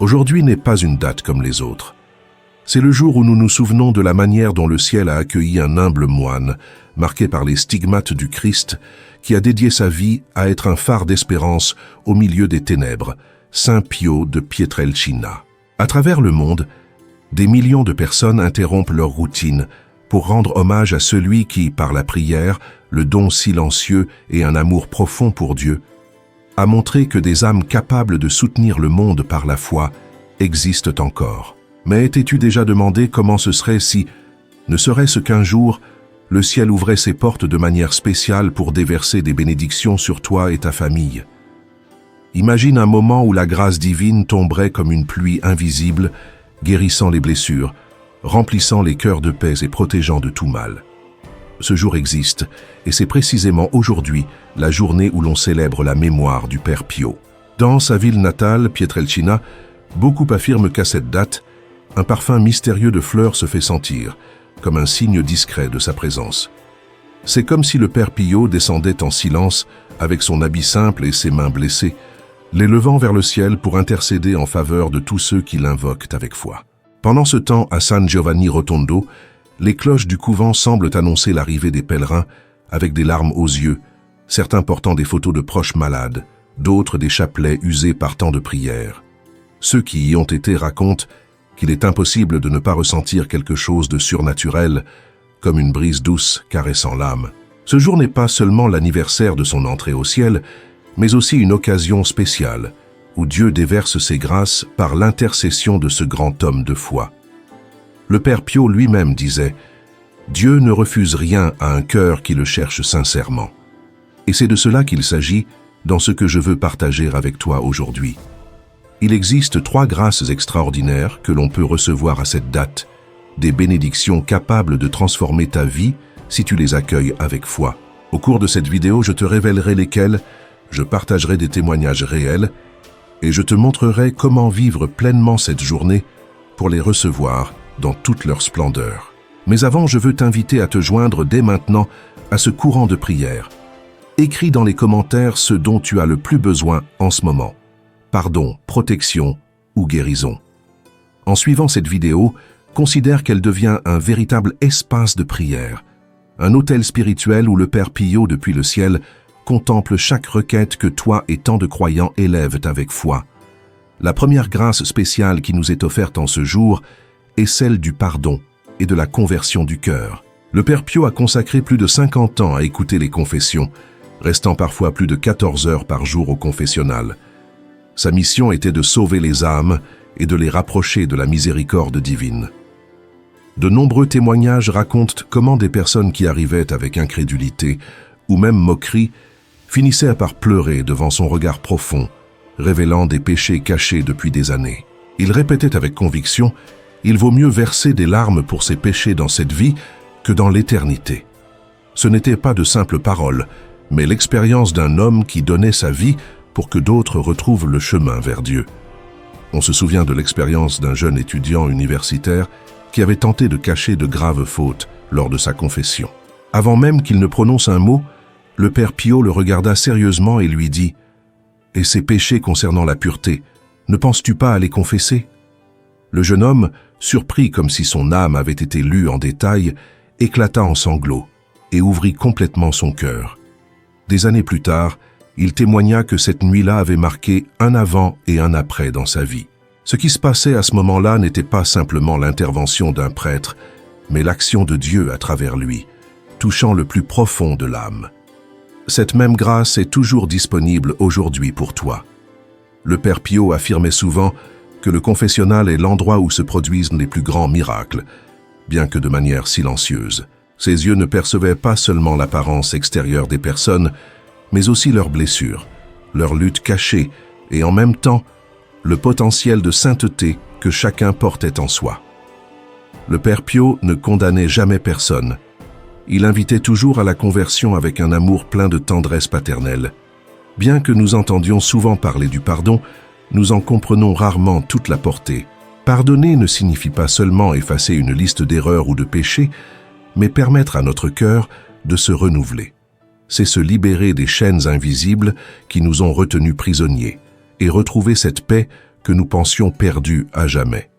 Aujourd'hui n'est pas une date comme les autres. C'est le jour où nous nous souvenons de la manière dont le ciel a accueilli un humble moine, marqué par les stigmates du Christ, qui a dédié sa vie à être un phare d'espérance au milieu des ténèbres, Saint Pio de Pietrelcina. À travers le monde, des millions de personnes interrompent leur routine pour rendre hommage à celui qui, par la prière, le don silencieux et un amour profond pour Dieu, a montré que des âmes capables de soutenir le monde par la foi existent encore. Mais t'es-tu déjà demandé comment ce serait si, ne serait-ce qu'un jour, le ciel ouvrait ses portes de manière spéciale pour déverser des bénédictions sur toi et ta famille? Imagine un moment où la grâce divine tomberait comme une pluie invisible, guérissant les blessures, remplissant les cœurs de paix et protégeant de tout mal. Ce jour existe, et c'est précisément aujourd'hui la journée où l'on célèbre la mémoire du Père Pio. Dans sa ville natale, Pietrelcina, beaucoup affirment qu'à cette date, un parfum mystérieux de fleurs se fait sentir, comme un signe discret de sa présence. C'est comme si le Père Pio descendait en silence, avec son habit simple et ses mains blessées, les levant vers le ciel pour intercéder en faveur de tous ceux qui l'invoquent avec foi. Pendant ce temps, à San Giovanni Rotondo, les cloches du couvent semblent annoncer l'arrivée des pèlerins, avec des larmes aux yeux, certains portant des photos de proches malades, d'autres des chapelets usés par tant de prières. Ceux qui y ont été racontent qu'il est impossible de ne pas ressentir quelque chose de surnaturel, comme une brise douce caressant l'âme. Ce jour n'est pas seulement l'anniversaire de son entrée au ciel, mais aussi une occasion spéciale, où Dieu déverse ses grâces par l'intercession de ce grand homme de foi. Le Père Pio lui-même disait « Dieu ne refuse rien à un cœur qui le cherche sincèrement. » Et c'est de cela qu'il s'agit dans ce que je veux partager avec toi aujourd'hui. Il existe 3 grâces extraordinaires que l'on peut recevoir à cette date, des bénédictions capables de transformer ta vie si tu les accueilles avec foi. Au cours de cette vidéo, je te révélerai lesquelles, je partagerai des témoignages réels et je te montrerai comment vivre pleinement cette journée pour les recevoir dans toute leur splendeur. Mais avant, je veux t'inviter à te joindre dès maintenant à ce courant de prière. Écris dans les commentaires ce dont tu as le plus besoin en ce moment. Pardon, protection ou guérison. En suivant cette vidéo, considère qu'elle devient un véritable espace de prière, un autel spirituel où le Père Pio depuis le ciel contemple chaque requête que toi et tant de croyants élèvent avec foi. La première grâce spéciale qui nous est offerte en ce jour est celle du pardon et de la conversion du cœur. Le Père Pio a consacré plus de 50 ans à écouter les confessions, restant parfois plus de 14 heures par jour au confessionnal. Sa mission était de sauver les âmes et de les rapprocher de la miséricorde divine. De nombreux témoignages racontent comment des personnes qui arrivaient avec incrédulité ou même moquerie finissaient par pleurer devant son regard profond, révélant des péchés cachés depuis des années. Il répétait avec conviction « Il vaut mieux verser des larmes pour ses péchés dans cette vie que dans l'éternité ». Ce n'était pas de simples paroles, mais l'expérience d'un homme qui donnait sa vie pour que d'autres retrouvent le chemin vers Dieu. On se souvient de l'expérience d'un jeune étudiant universitaire qui avait tenté de cacher de graves fautes lors de sa confession. Avant même qu'il ne prononce un mot, le Père Pio le regarda sérieusement et lui dit « Et ces péchés concernant la pureté, ne penses-tu pas à les confesser ?» Le jeune homme, surpris comme si son âme avait été lue en détail, éclata en sanglots et ouvrit complètement son cœur. Des années plus tard, il témoigna que cette nuit-là avait marqué un avant et un après dans sa vie. Ce qui se passait à ce moment-là n'était pas simplement l'intervention d'un prêtre, mais l'action de Dieu à travers lui, touchant le plus profond de l'âme. Cette même grâce est toujours disponible aujourd'hui pour toi. Le Père Pio affirmait souvent que le confessionnal est l'endroit où se produisent les plus grands miracles, bien que de manière silencieuse. Ses yeux ne percevaient pas seulement l'apparence extérieure des personnes, mais aussi leurs blessures, leurs luttes cachées et en même temps, le potentiel de sainteté que chacun portait en soi. Le Père Pio ne condamnait jamais personne. Il invitait toujours à la conversion avec un amour plein de tendresse paternelle. Bien que nous entendions souvent parler du pardon, nous en comprenons rarement toute la portée. Pardonner ne signifie pas seulement effacer une liste d'erreurs ou de péchés, mais permettre à notre cœur de se renouveler. C'est se libérer des chaînes invisibles qui nous ont retenus prisonniers et retrouver cette paix que nous pensions perdus à jamais.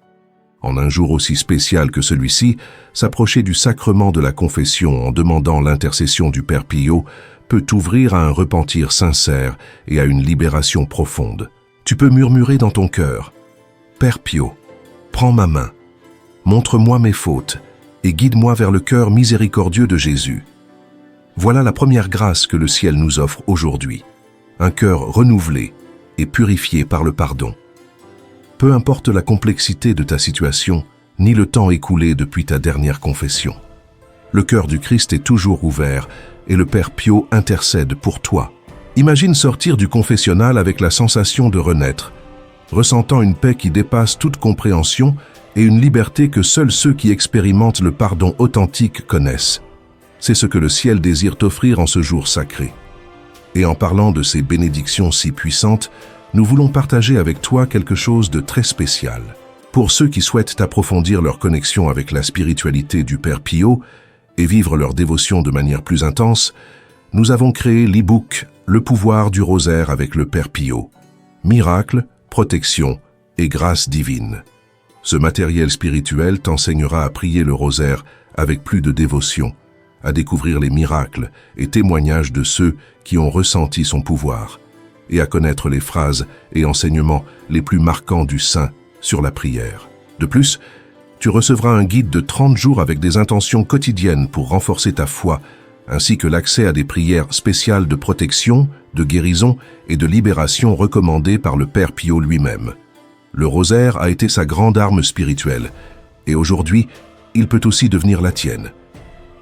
En un jour aussi spécial que celui-ci, s'approcher du sacrement de la confession en demandant l'intercession du Père Pio peut t'ouvrir à un repentir sincère et à une libération profonde. Tu peux murmurer dans ton cœur « Père Pio, prends ma main, montre-moi mes fautes et guide-moi vers le cœur miséricordieux de Jésus. » Voilà la première grâce que le ciel nous offre aujourd'hui, un cœur renouvelé et purifié par le pardon. Peu importe la complexité de ta situation, ni le temps écoulé depuis ta dernière confession. Le cœur du Christ est toujours ouvert et le Père Pio intercède pour toi. Imagine sortir du confessionnal avec la sensation de renaître, ressentant une paix qui dépasse toute compréhension et une liberté que seuls ceux qui expérimentent le pardon authentique connaissent. C'est ce que le ciel désire t'offrir en ce jour sacré. Et en parlant de ces bénédictions si puissantes, nous voulons partager avec toi quelque chose de très spécial. Pour ceux qui souhaitent approfondir leur connexion avec la spiritualité du Père Pio et vivre leur dévotion de manière plus intense, nous avons créé l'e-book « Le pouvoir du rosaire avec le Père Pio ». Miracle, protection et grâce divine. Ce matériel spirituel t'enseignera à prier le rosaire avec plus de dévotion, à découvrir les miracles et témoignages de ceux qui ont ressenti son pouvoir, et à connaître les phrases et enseignements les plus marquants du saint sur la prière. De plus, tu recevras un guide de 30 jours avec des intentions quotidiennes pour renforcer ta foi, ainsi que l'accès à des prières spéciales de protection, de guérison et de libération recommandées par le Père Pio lui-même. Le rosaire a été sa grande arme spirituelle, et aujourd'hui, il peut aussi devenir la tienne.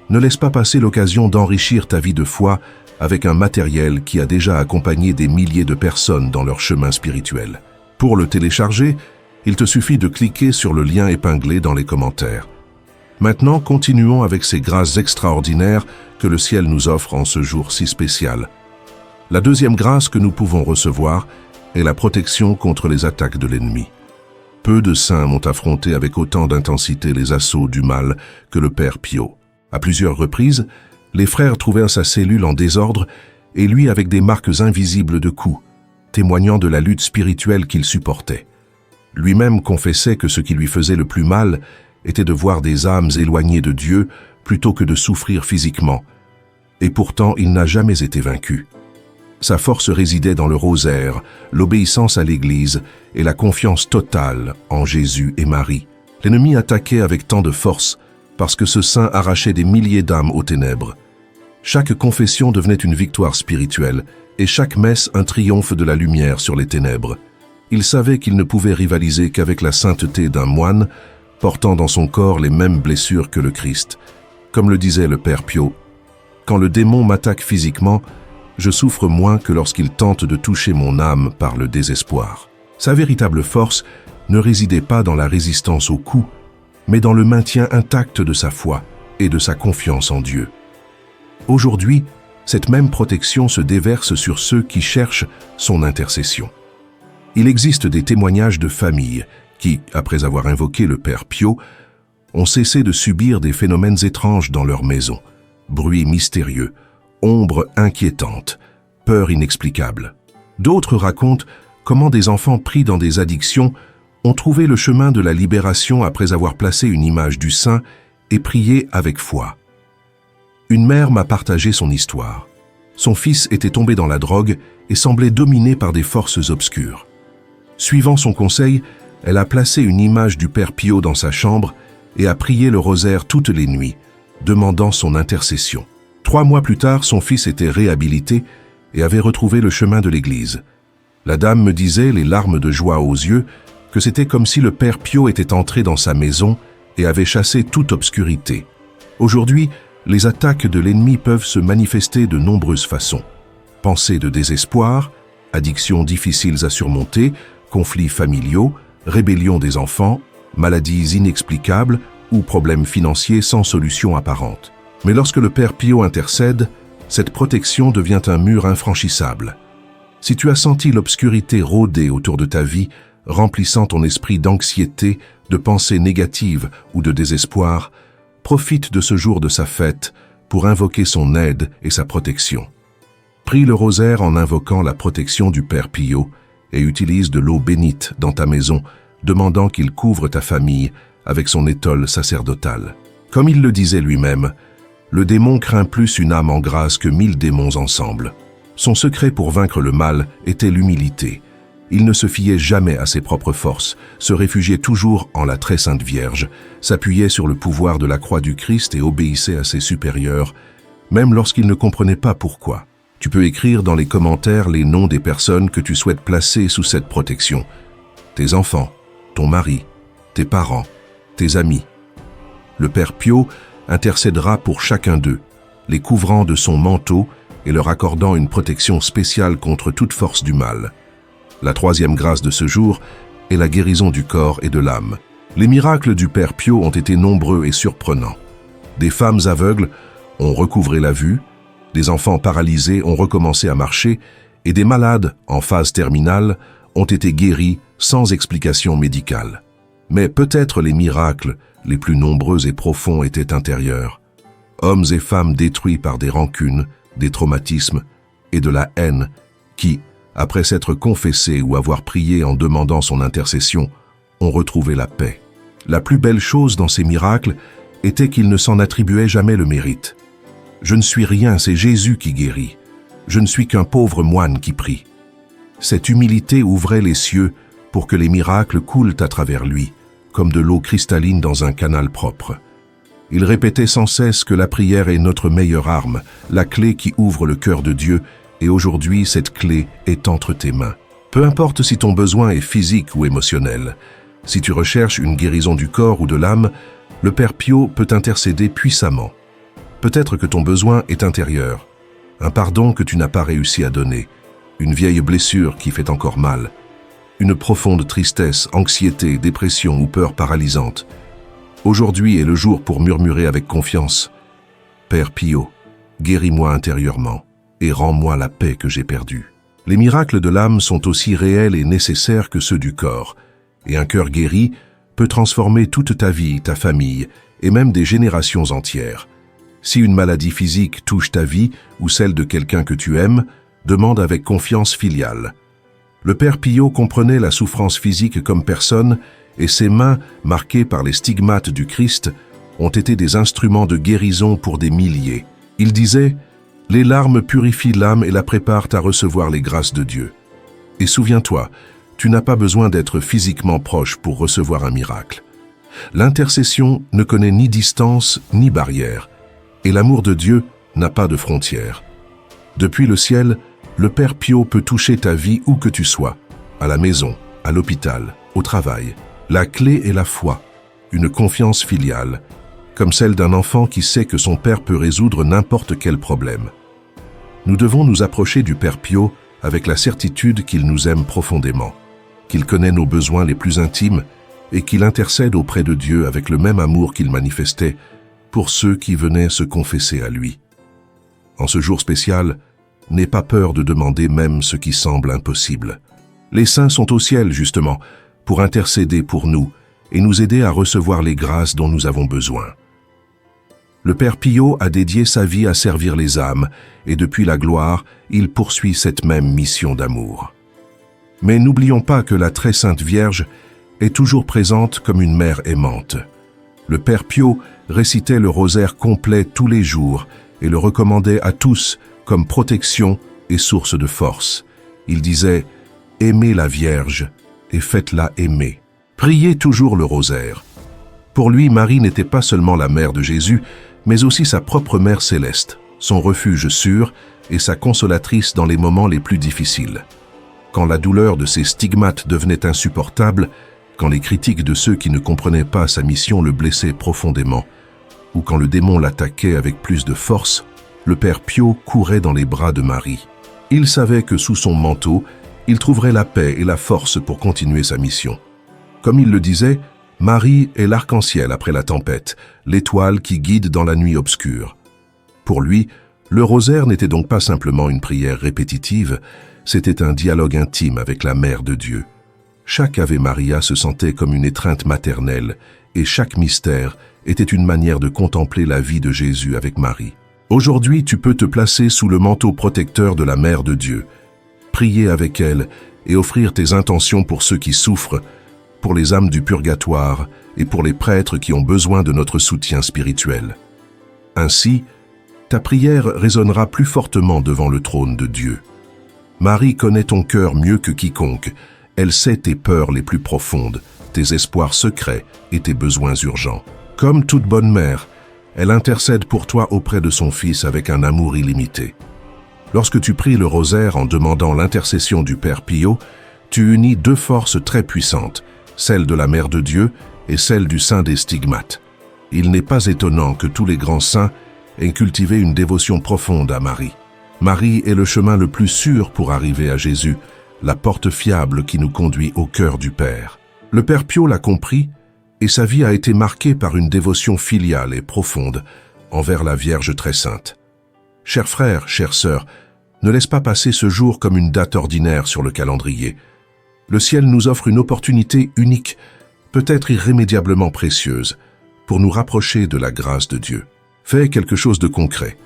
Ne laisse pas passer l'occasion d'enrichir ta vie de foi avec un matériel qui a déjà accompagné des milliers de personnes dans leur chemin spirituel. Pour le télécharger, il te suffit de cliquer sur le lien épinglé dans les commentaires. Maintenant, continuons avec ces grâces extraordinaires que le ciel nous offre en ce jour si spécial. La deuxième grâce que nous pouvons recevoir est la protection contre les attaques de l'ennemi. Peu de saints m'ont affronté avec autant d'intensité les assauts du mal que le Père Pio. À plusieurs reprises, les frères trouvèrent sa cellule en désordre et lui avec des marques invisibles de coups, témoignant de la lutte spirituelle qu'il supportait. Lui-même confessait que ce qui lui faisait le plus mal était de voir des âmes éloignées de Dieu plutôt que de souffrir physiquement. Et pourtant, il n'a jamais été vaincu. Sa force résidait dans le rosaire, l'obéissance à l'Église et la confiance totale en Jésus et Marie. L'ennemi attaquait avec tant de force parce que ce saint arrachait des milliers d'âmes aux ténèbres. Chaque confession devenait une victoire spirituelle et chaque messe un triomphe de la lumière sur les ténèbres. Il savait qu'il ne pouvait rivaliser qu'avec la sainteté d'un moine portant dans son corps les mêmes blessures que le Christ. Comme le disait le Père Pio, « Quand le démon m'attaque physiquement, je souffre moins que lorsqu'il tente de toucher mon âme par le désespoir. » Sa véritable force ne résidait pas dans la résistance aux coups, mais dans le maintien intact de sa foi et de sa confiance en Dieu. Aujourd'hui, cette même protection se déverse sur ceux qui cherchent son intercession. Il existe des témoignages de familles qui, après avoir invoqué le Père Pio, ont cessé de subir des phénomènes étranges dans leur maison, bruits mystérieux, ombres inquiétantes, peurs inexplicables. D'autres racontent comment des enfants pris dans des addictions ont trouvé le chemin de la libération après avoir placé une image du saint et prié avec foi. Une mère m'a partagé son histoire. Son fils était tombé dans la drogue et semblait dominé par des forces obscures. Suivant son conseil, elle a placé une image du Père Pio dans sa chambre et a prié le rosaire toutes les nuits, demandant son intercession. 3 mois plus tard, son fils était réhabilité et avait retrouvé le chemin de l'Église. La dame me disait, les larmes de joie aux yeux, que c'était comme si le Père Pio était entré dans sa maison et avait chassé toute obscurité. Aujourd'hui, les attaques de l'ennemi peuvent se manifester de nombreuses façons. Pensées de désespoir, addictions difficiles à surmonter, conflits familiaux, rébellion des enfants, maladies inexplicables ou problèmes financiers sans solution apparente. Mais lorsque le Père Pio intercède, cette protection devient un mur infranchissable. Si tu as senti l'obscurité rôder autour de ta vie, remplissant ton esprit d'anxiété, de pensées négatives ou de désespoir, profite de ce jour de sa fête pour invoquer son aide et sa protection. Prie le rosaire en invoquant la protection du Père Pio et utilise de l'eau bénite dans ta maison, demandant qu'il couvre ta famille avec son étole sacerdotale. Comme il le disait lui-même, le démon craint plus une âme en grâce que 1000 démons ensemble. Son secret pour vaincre le mal était l'humilité. Il ne se fiait jamais à ses propres forces, se réfugiait toujours en la très sainte Vierge, s'appuyait sur le pouvoir de la croix du Christ et obéissait à ses supérieurs, même lorsqu'il ne comprenait pas pourquoi. Tu peux écrire dans les commentaires les noms des personnes que tu souhaites placer sous cette protection. Tes enfants, ton mari, tes parents, tes amis. Le Père Pio intercédera pour chacun d'eux, les couvrant de son manteau et leur accordant une protection spéciale contre toute force du mal. La troisième grâce de ce jour est la guérison du corps et de l'âme. Les miracles du Père Pio ont été nombreux et surprenants. Des femmes aveugles ont recouvré la vue, des enfants paralysés ont recommencé à marcher et des malades en phase terminale ont été guéris sans explication médicale. Mais peut-être les miracles les plus nombreux et profonds étaient intérieurs. Hommes et femmes détruits par des rancunes, des traumatismes et de la haine qui, après s'être confessés ou avoir prié en demandant son intercession, ont retrouvé la paix. La plus belle chose dans ces miracles était qu'ils ne s'en attribuaient jamais le mérite. Je ne suis rien, c'est Jésus qui guérit. Je ne suis qu'un pauvre moine qui prie. Cette humilité ouvrait les cieux pour que les miracles coulent à travers lui, comme de l'eau cristalline dans un canal propre. Il répétait sans cesse que la prière est notre meilleure arme, la clé qui ouvre le cœur de Dieu, et aujourd'hui cette clé est entre tes mains. Peu importe si ton besoin est physique ou émotionnel, si tu recherches une guérison du corps ou de l'âme, le Père Pio peut intercéder puissamment. Peut-être que ton besoin est intérieur, un pardon que tu n'as pas réussi à donner, une vieille blessure qui fait encore mal, une profonde tristesse, anxiété, dépression ou peur paralysante. Aujourd'hui est le jour pour murmurer avec confiance. Père Pio, guéris-moi intérieurement et rends-moi la paix que j'ai perdue. Les miracles de l'âme sont aussi réels et nécessaires que ceux du corps, et un cœur guéri peut transformer toute ta vie, ta famille et même des générations entières. Si une maladie physique touche ta vie ou celle de quelqu'un que tu aimes, demande avec confiance filiale. Le Père Pio comprenait la souffrance physique comme personne et ses mains, marquées par les stigmates du Christ, ont été des instruments de guérison pour des milliers. Il disait « Les larmes purifient l'âme et la préparent à recevoir les grâces de Dieu. Et souviens-toi, tu n'as pas besoin d'être physiquement proche pour recevoir un miracle. L'intercession ne connaît ni distance ni barrière, et l'amour de Dieu n'a pas de frontières. Depuis le ciel, le Père Pio peut toucher ta vie où que tu sois, à la maison, à l'hôpital, au travail. La clé est la foi, une confiance filiale, comme celle d'un enfant qui sait que son père peut résoudre n'importe quel problème. Nous devons nous approcher du Père Pio avec la certitude qu'il nous aime profondément, qu'il connaît nos besoins les plus intimes et qu'il intercède auprès de Dieu avec le même amour qu'il manifestait pour ceux qui venaient se confesser à lui. En ce jour spécial, n'aie pas peur de demander même ce qui semble impossible. Les saints sont au ciel, justement, pour intercéder pour nous et nous aider à recevoir les grâces dont nous avons besoin. Le Père Pio a dédié sa vie à servir les âmes et depuis la gloire, il poursuit cette même mission d'amour. Mais n'oublions pas que la très sainte Vierge est toujours présente comme une mère aimante. Le Père Pio récitait le rosaire complet tous les jours et le recommandait à tous comme protection et source de force. Il disait « Aimez la Vierge et faites-la aimer ». Priez toujours le rosaire. Pour lui, Marie n'était pas seulement la mère de Jésus, mais aussi sa propre mère céleste, son refuge sûr et sa consolatrice dans les moments les plus difficiles. Quand la douleur de ses stigmates devenait insupportable, quand les critiques de ceux qui ne comprenaient pas sa mission le blessaient profondément, ou quand le démon l'attaquait avec plus de force, le Père Pio courait dans les bras de Marie. Il savait que sous son manteau, il trouverait la paix et la force pour continuer sa mission. Comme il le disait, Marie est l'arc-en-ciel après la tempête, l'étoile qui guide dans la nuit obscure. Pour lui, le rosaire n'était donc pas simplement une prière répétitive, c'était un dialogue intime avec la Mère de Dieu. Chaque Ave Maria se sentait comme une étreinte maternelle et chaque mystère était une manière de contempler la vie de Jésus avec Marie. Aujourd'hui, tu peux te placer sous le manteau protecteur de la Mère de Dieu. prier avec elle et offrir tes intentions pour ceux qui souffrent, pour les âmes du purgatoire et pour les prêtres qui ont besoin de notre soutien spirituel. Ainsi, ta prière résonnera plus fortement devant le trône de Dieu. Marie connaît ton cœur mieux que quiconque. Elle sait tes peurs les plus profondes, tes espoirs secrets et tes besoins urgents. Comme toute bonne mère, elle intercède pour toi auprès de son Fils avec un amour illimité. Lorsque tu pries le rosaire en demandant l'intercession du Père Pio, tu unis deux forces très puissantes, celle de la Mère de Dieu et celle du Saint des Stigmates. Il n'est pas étonnant que tous les grands saints aient cultivé une dévotion profonde à Marie. Marie est le chemin le plus sûr pour arriver à Jésus, la porte fiable qui nous conduit au cœur du Père. Le Père Pio l'a compris et sa vie a été marquée par une dévotion filiale et profonde envers la Vierge très sainte. Chers frères, chères sœurs, ne laisse pas passer ce jour comme une date ordinaire sur le calendrier. Le ciel nous offre une opportunité unique, peut-être irrémédiablement précieuse, pour nous rapprocher de la grâce de Dieu. Fais quelque chose de concret.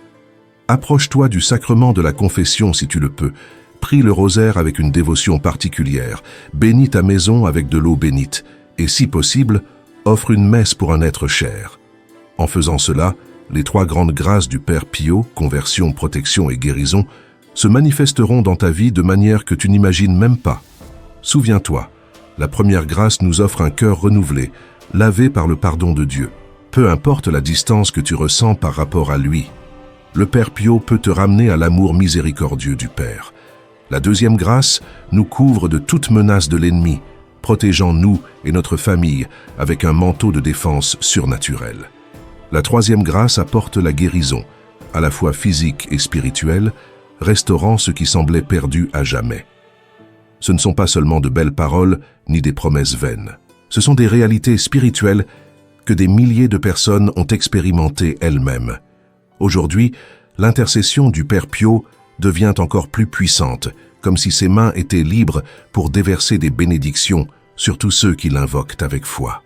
Approche-toi du sacrement de la confession si tu le peux. Prie le rosaire avec une dévotion particulière. Bénis ta maison avec de l'eau bénite. Et si possible, offre une messe pour un être cher. En faisant cela, les trois grandes grâces du Père Pio, conversion, protection et guérison, se manifesteront dans ta vie de manière que tu n'imagines même pas. Souviens-toi, la première grâce nous offre un cœur renouvelé, lavé par le pardon de Dieu. Peu importe la distance que tu ressens par rapport à lui, le Père Pio peut te ramener à l'amour miséricordieux du Père. La deuxième grâce nous couvre de toute menace de l'ennemi, protégeant nous et notre famille avec un manteau de défense surnaturel. La troisième grâce apporte la guérison, à la fois physique et spirituelle, restaurant ce qui semblait perdu à jamais. Ce ne sont pas seulement de belles paroles ni des promesses vaines. Ce sont des réalités spirituelles que des milliers de personnes ont expérimentées elles-mêmes. Aujourd'hui, l'intercession du Père Pio devient encore plus puissante, comme si ses mains étaient libres pour déverser des bénédictions sur tous ceux qui l'invoquent avec foi.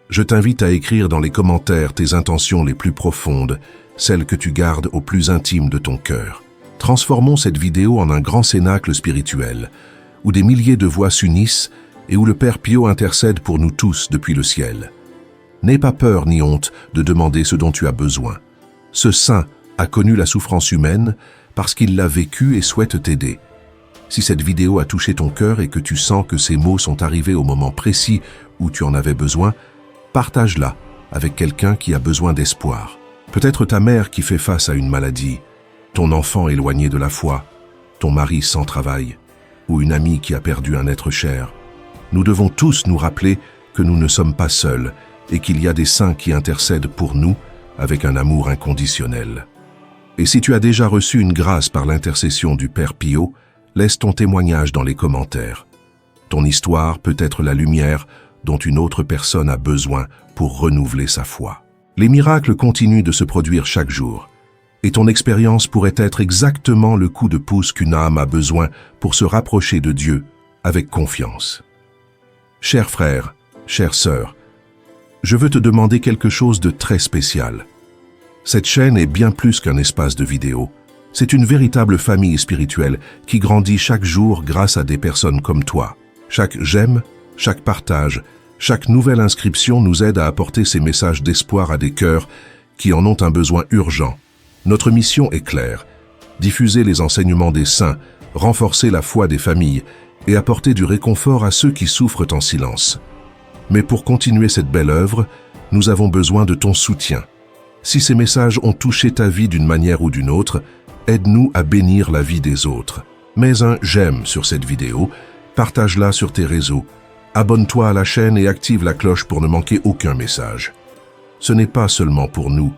Je t'invite à écrire dans les commentaires tes intentions les plus profondes, celles que tu gardes au plus intime de ton cœur. Transformons cette vidéo en un grand cénacle spirituel, où des milliers de voix s'unissent et où le Père Pio intercède pour nous tous depuis le ciel. N'aie pas peur ni honte de demander ce dont tu as besoin. Ce saint a connu la souffrance humaine parce qu'il l'a vécue et souhaite t'aider. Si cette vidéo a touché ton cœur et que tu sens que ces mots sont arrivés au moment précis où tu en avais besoin, partage-la avec quelqu'un qui a besoin d'espoir. Peut-être ta mère qui fait face à une maladie, ton enfant éloigné de la foi, ton mari sans travail, ou une amie qui a perdu un être cher. Nous devons tous nous rappeler que nous ne sommes pas seuls et qu'il y a des saints qui intercèdent pour nous avec un amour inconditionnel. Et si tu as déjà reçu une grâce par l'intercession du Père Pio, laisse ton témoignage dans les commentaires. Ton histoire peut être la lumière dont une autre personne a besoin pour renouveler sa foi. Les miracles continuent de se produire chaque jour, et ton expérience pourrait être exactement le coup de pouce qu'une âme a besoin pour se rapprocher de Dieu avec confiance. Chers frères, chères sœurs, je veux te demander quelque chose de très spécial. Cette chaîne est bien plus qu'un espace de vidéos. C'est une véritable famille spirituelle qui grandit chaque jour grâce à des personnes comme toi. Chaque j'aime, chaque partage, chaque nouvelle inscription nous aide à apporter ces messages d'espoir à des cœurs qui en ont un besoin urgent. Notre mission est claire: diffuser les enseignements des saints, renforcer la foi des familles et apporter du réconfort à ceux qui souffrent en silence. Mais pour continuer cette belle œuvre, nous avons besoin de ton soutien. Si ces messages ont touché ta vie d'une manière ou d'une autre, aide-nous à bénir la vie des autres. Mets un j'aime sur cette vidéo, partage-la sur tes réseaux, abonne-toi à la chaîne et active la cloche pour ne manquer aucun message. Ce n'est pas seulement pour nous,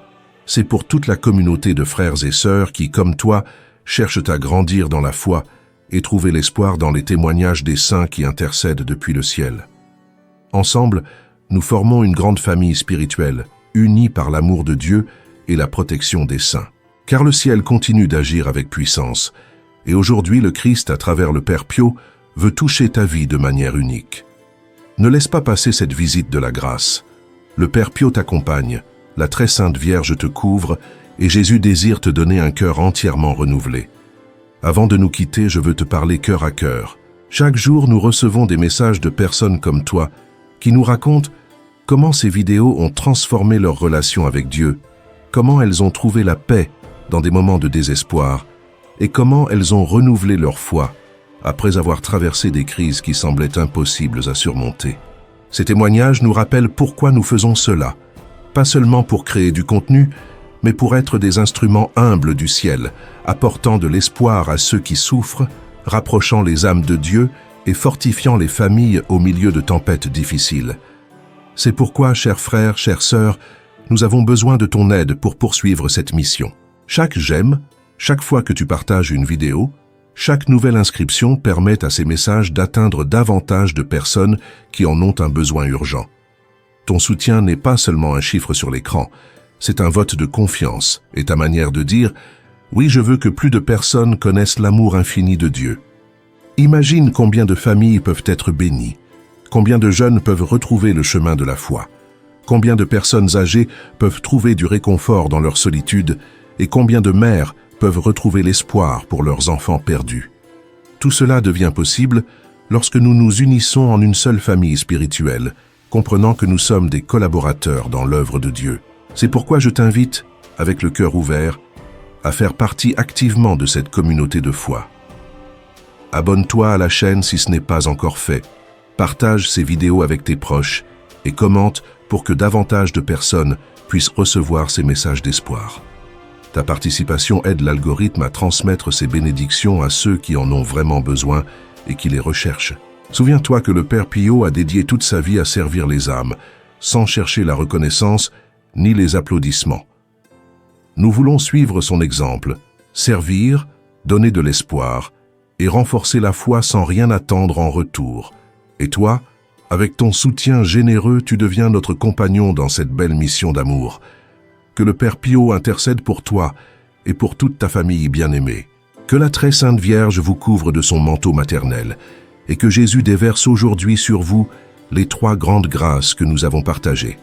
c'est pour toute la communauté de frères et sœurs qui, comme toi, cherchent à grandir dans la foi et trouver l'espoir dans les témoignages des saints qui intercèdent depuis le ciel. Ensemble, nous formons une grande famille spirituelle, unie par l'amour de Dieu et la protection des saints. Car le ciel continue d'agir avec puissance, et aujourd'hui le Christ, à travers le Père Pio, veut toucher ta vie de manière unique. Ne laisse pas passer cette visite de la grâce. Le Père Pio t'accompagne, la très sainte Vierge te couvre, et Jésus désire te donner un cœur entièrement renouvelé. Avant de nous quitter, je veux te parler cœur à cœur. Chaque jour, nous recevons des messages de personnes comme toi qui nous racontent comment ces vidéos ont transformé leur relation avec Dieu, comment elles ont trouvé la paix dans des moments de désespoir et comment elles ont renouvelé leur foi après avoir traversé des crises qui semblaient impossibles à surmonter. Ces témoignages nous rappellent pourquoi nous faisons cela, pas seulement pour créer du contenu, mais pour être des instruments humbles du ciel, apportant de l'espoir à ceux qui souffrent, rapprochant les âmes de Dieu et fortifiant les familles au milieu de tempêtes difficiles. C'est pourquoi, chers frères, chères sœurs, nous avons besoin de ton aide pour poursuivre cette mission. Chaque j'aime, chaque fois que tu partages une vidéo, chaque nouvelle inscription permet à ces messages d'atteindre davantage de personnes qui en ont un besoin urgent. Ton soutien n'est pas seulement un chiffre sur l'écran, c'est un vote de confiance et ta manière de dire « Oui, je veux que plus de personnes connaissent l'amour infini de Dieu ». Imagine combien de familles peuvent être bénies, combien de jeunes peuvent retrouver le chemin de la foi, combien de personnes âgées peuvent trouver du réconfort dans leur solitude et combien de mères peuvent retrouver l'espoir pour leurs enfants perdus. Tout cela devient possible lorsque nous nous unissons en une seule famille spirituelle, comprenant que nous sommes des collaborateurs dans l'œuvre de Dieu. C'est pourquoi je t'invite, avec le cœur ouvert, à faire partie activement de cette communauté de foi. Abonne-toi à la chaîne si ce n'est pas encore fait, partage ces vidéos avec tes proches et commente pour que davantage de personnes puissent recevoir ces messages d'espoir. Ta participation aide l'algorithme à transmettre ces bénédictions à ceux qui en ont vraiment besoin et qui les recherchent. Souviens-toi que le Père Pio a dédié toute sa vie à servir les âmes, sans chercher la reconnaissance ni les applaudissements. Nous voulons suivre son exemple, servir, donner de l'espoir et renforcer la foi sans rien attendre en retour. Et toi, avec ton soutien généreux, tu deviens notre compagnon dans cette belle mission d'amour. Que le Père Pio intercède pour toi et pour toute ta famille bien-aimée. Que la très sainte Vierge vous couvre de son manteau maternel et que Jésus déverse aujourd'hui sur vous les 3 grandes grâces que nous avons partagées.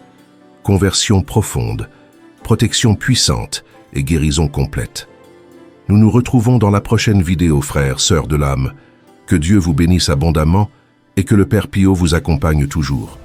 Conversion profonde, protection puissante et guérison complète. Nous nous retrouvons dans la prochaine vidéo, frères, sœurs de l'âme. Que Dieu vous bénisse abondamment et que le Père Pio vous accompagne toujours.